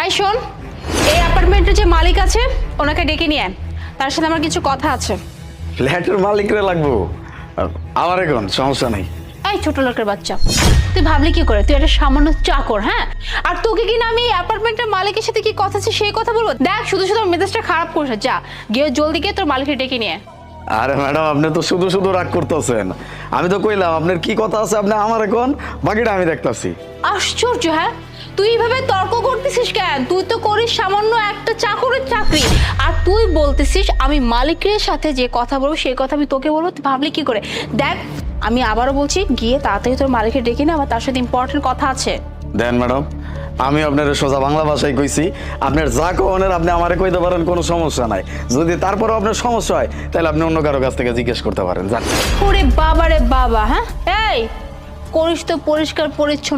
এই শোন, এই অ্যাপার্টমেন্টের যে মালিক আছে ওনাকে ডেকে নিয়ে আয়, তার সাথে আমার কিছু কথা আছে। ফ্ল্যাটের মালিকরে লাগবো? আমার এখন সমস্যা নেই। এই ছোট লোকের বাচ্চা, তুই ভাবলি কি করে তুই একটা সামান্য চাকর? হ্যাঁ, আর তোকে কি না আমি অ্যাপার্টমেন্টের মালিকের সাথে কি কথা আছে সেই কথা বলবো? দেখ শুধু শুধু মেজাজটা খারাপ করছে, যা গিয়ে জলদি গিয়ে তোর মালিককে ডেকে নিয়ে আয়। আরে ম্যাডাম, আপনি তো শুধু শুধু রাগ করতেছেন। আমি তো কইলাম আপনার কি কথা আছে আপনি আমার এখন, বাকিটা আমি দেখতাছি। আশ্চর্য, হ্যাঁ তুই এইভাবে তর্ক করতেছিস কেন? তুই তো করিস সামান্য একটা চাকরের চাকরি, আর তুই বলতেছিস আমি মালিকের সাথে যে কথা বলবো সেই কথা আমি তোকে বলবো? তুই ভাবলি কি করে? দেখ আমি আবারও বলছি, গিয়ে তাড়াতাড়ি তোর মালিককে ডেকে না, আমার তার সাথে ইম্পর্টেন্ট কথা আছে। দেন ম্যাডাম, আমি আপনার সোজা বাংলা ভাষায় কইছি, আপনার যা কনের আপনি আমারে কইতে পারেন, কোনো সমস্যা নাই। যদি তারপরেও আপনার সমস্যা হয় তাহলে আপনি অন্য কারো কাছ থেকে জিজ্ঞেস করতে পারেন। যান। ওরে বাবা রে বাবা, হ্যাঁ এই করিস তো পরিষ্কার পরিচ্ছন্ন